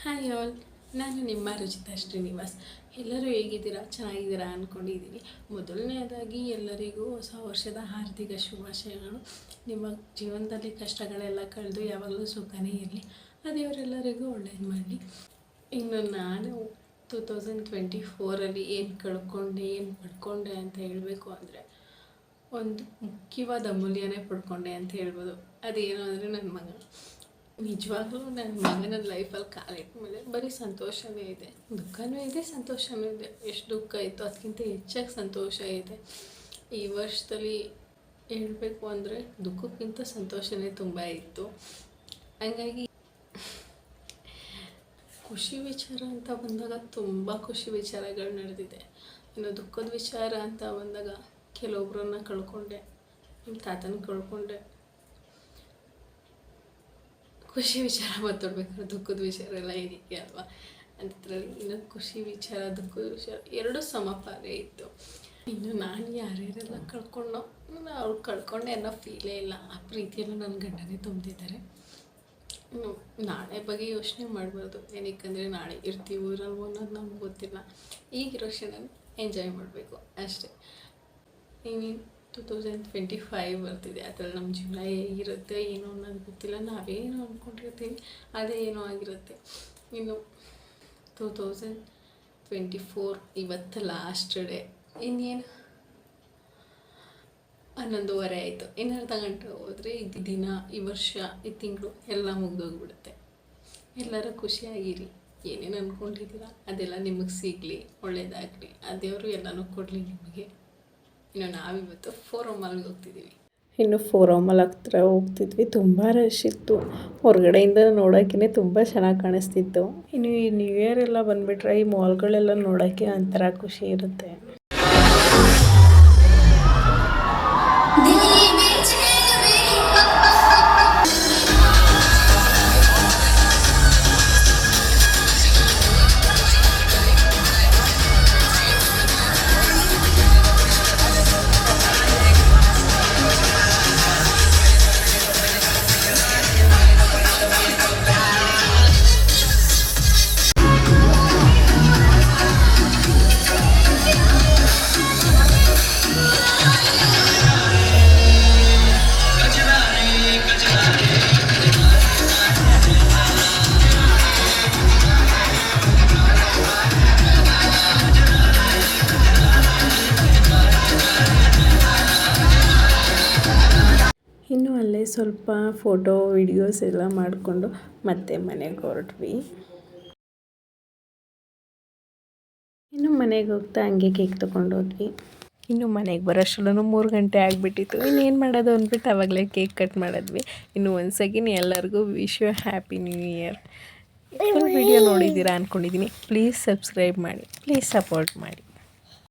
Hi all, ನಾನು ನಿಮ್ಮ ರುಚಿತಾ ಶ್ರೀನಿವಾಸ್. ಎಲ್ಲರೂ ಹೇಗಿದ್ದೀರಾ? ಚೆನ್ನಾಗಿದ್ದೀರಾ ಅಂದ್ಕೊಂಡಿದ್ದೀನಿ. ಮೊದಲನೇದಾಗಿ ಎಲ್ಲರಿಗೂ ಹೊಸ ವರ್ಷದ ಹಾರ್ದಿಕ ಶುಭಾಶಯಗಳು. ನಿಮ್ಮ ಜೀವನದಲ್ಲಿ ಕಷ್ಟಗಳೆಲ್ಲ ಕಳೆದು ಯಾವಾಗಲೂ ಸುಖನೇ ಇರಲಿ, ಆ ದೇವರೆಲ್ಲರಿಗೂ ಒಳ್ಳೇದು ಮಾಡಲಿ. ಇನ್ನು ನಾನು 2024 ಏನು ಕಳ್ಕೊಂಡೆ ಏನು ಪಡ್ಕೊಂಡೆ ಅಂತ ಹೇಳಬೇಕು ಅಂದರೆ, ಒಂದು ಮುಖ್ಯವಾದ ಅಮೂಲ್ಯನೇ ಪಡ್ಕೊಂಡೆ ಅಂತ ಹೇಳ್ಬೋದು. ಅದೇನು ಅಂದರೆ ನನ್ನ ಮಗ. ನಿಜವಾಗ್ಲೂ ನನ್ನ ಮಗನ ಲೈಫಲ್ಲಿ ಕಾಲಿಟ್ಟ ಮೇಲೆ ಬರೀ ಸಂತೋಷವೇ ಇದೆ, ದುಃಖವೂ ಇದೆ, ಸಂತೋಷವೂ ಇದೆ. ಎಷ್ಟು ದುಃಖ ಇತ್ತು ಅದಕ್ಕಿಂತ ಹೆಚ್ಚಾಗಿ ಸಂತೋಷ ಇದೆ. ಈ ವರ್ಷದಲ್ಲಿ ಹೇಳಬೇಕು ಅಂದರೆ ದುಃಖಕ್ಕಿಂತ ಸಂತೋಷವೇ ತುಂಬ ಇತ್ತು. ಹಾಗಾಗಿ ಖುಷಿ ವಿಚಾರ ಅಂತ ಬಂದಾಗ ತುಂಬ ಖುಷಿ ವಿಚಾರಗಳು ನಡೆದಿದೆ. ಇನ್ನು ದುಃಖದ ವಿಚಾರ ಅಂತ ಬಂದಾಗ ಕೆಲವೊಬ್ಬರನ್ನ ಕಳ್ಕೊಂಡೆ, ನಿಮ್ಮ ತಾತನ ಕಳ್ಕೊಂಡೆ. ಖುಷಿ ವಿಚಾರ ಮಾತಾಡ್ಬೇಕಾದ್ರೆ ದುಃಖದ ವಿಚಾರ ಎಲ್ಲ ಏನಕ್ಕೆ ಅಲ್ವಾ? ಅದರಲ್ಲಿ ಇನ್ನು ಖುಷಿ ವಿಚಾರ ದುಃಖದ ವಿಚಾರ ಎರಡೂ ಸಮಪಾಲೇ ಇತ್ತು. ಇನ್ನು ನಾನು ಯಾರ್ಯಾರೆಲ್ಲ ಕಳ್ಕೊಂಡೋ ಅವ್ರು ಕಳ್ಕೊಂಡೆ ಅನ್ನೋ ಫೀಲೇ ಇಲ್ಲ. ಆ ಪ್ರೀತಿಯೆಲ್ಲ ನನ್ನ ಗಂಡನೇ ತುಂಬಿದ್ದಾರೆ. ಇನ್ನು ನಾಳೆ ಬಗ್ಗೆ ಯೋಚನೆ ಮಾಡಬಾರ್ದು, ಏನಕ್ಕೆ ನಾಳೆ ಇರ್ತೀವೋ ಇರಲ್ವೋ ಅನ್ನೋದು ನಮ್ಗೆ ಗೊತ್ತಿಲ್ಲ. ಈಗಿರೋ ಕ್ಷಣ ಎಂಜಾಯ್ ಮಾಡಬೇಕು ಅಷ್ಟೇ. ಇನ್ನು 2025 ಬರ್ತಿದೆ, ಅದರಲ್ಲಿ ನಮ್ಮ ಜೀವನ ಹೇಗಿರುತ್ತೆ ಏನೋ ಅನ್ನೋದು ಗೊತ್ತಿಲ್ಲ. ನಾವೇನು ಅಂದ್ಕೊಂಡಿರ್ತೀವಿ ಅದೇ ಏನೋ ಆಗಿರುತ್ತೆ. ಇನ್ನು 2024 ಇವತ್ತು ಲಾಸ್ಟ್ ಡೇ. ಇನ್ನೇನು 11:30 ಆಯಿತು. ಇನ್ನು ಅರ್ಧ ಗಂಟೆ ಹೋದರೆ ಈ ದಿನ, ಈ ವರ್ಷ, ಈ ತಿಂಗಳು ಎಲ್ಲ ಮುಗಿದೋಗ್ಬಿಡುತ್ತೆ. ಎಲ್ಲರೂ ಖುಷಿಯಾಗಿರಿ. ಏನೇನು ಅಂದ್ಕೊಂಡಿದ್ದೀರಾ ಅದೆಲ್ಲ ನಿಮಗೆ ಸಿಗಲಿ, ಒಳ್ಳೆಯದಾಗಲಿ, ಆ ದೇವರು ಎಲ್ಲನೂ ಕೊಡಲಿ ನಿಮಗೆ. ಇನ್ನು ನಾವಿವತ್ತು ಫೋರಮಲ್ಗೆ ಹೋಗ್ತಿದ್ದೀವಿ. ಇನ್ನು ಫೋರಮಲ್ ಹತ್ರ ಹೋಗ್ತಿದ್ವಿ. ತುಂಬ ರಶ್ ಇತ್ತು. ಹೊರಗಡೆಯಿಂದ ನೋಡೋಕ್ಕೇ ತುಂಬ ಚೆನ್ನಾಗಿ ಕಾಣಿಸ್ತಿತ್ತು. ಇನ್ನು ಈ ನ್ಯೂ ಇಯರ್ ಎಲ್ಲ ಬಂದುಬಿಟ್ರೆ ಈ ಮಾಲ್ಗಳೆಲ್ಲ ನೋಡೋಕ್ಕೆ ಒಂಥರ ಖುಷಿ ಇರುತ್ತೆ. ಇನ್ನು ಅಲ್ಲೇ ಸ್ವಲ್ಪ ಫೋಟೋ ವಿಡಿಯೋಸ್ ಎಲ್ಲ ಮಾಡಿಕೊಂಡು ಮತ್ತೆ ಮನೆಗೆ ಹೊರಟ್ವಿ. ಇನ್ನು ಮನೆಗೆ ಹೋಗ್ತಾ ಹಂಗೆ ಕೇಕ್ ತೊಗೊಂಡು ಹೋದ್ವಿ. ಇನ್ನು ಮನೆಗೆ ಬರೋಷ್ಟರಲ್ಲೂ 3 ಗಂಟೆ ಆಗಿಬಿಟ್ಟಿತ್ತು. ಇನ್ನೇನು ಮಾಡೋದು ಅಂದ್ಬಿಟ್ಟು ಆವಾಗಲೇ ಕೇಕ್ ಕಟ್ ಮಾಡಿದ್ವಿ. ಇನ್ನು ಒನ್ಸ್ ಅಗೇನ್ ಎಲ್ಲರಿಗೂ wish you happy new year. Full video ನೋಡಿದ್ದೀರಾ ಅಂದ್ಕೊಂಡಿದ್ದೀನಿ. ಪ್ಲೀಸ್ ಸಬ್ಸ್ಕ್ರೈಬ್ ಮಾಡಿ, ಪ್ಲೀಸ್ ಸಪೋರ್ಟ್ ಮಾಡಿ.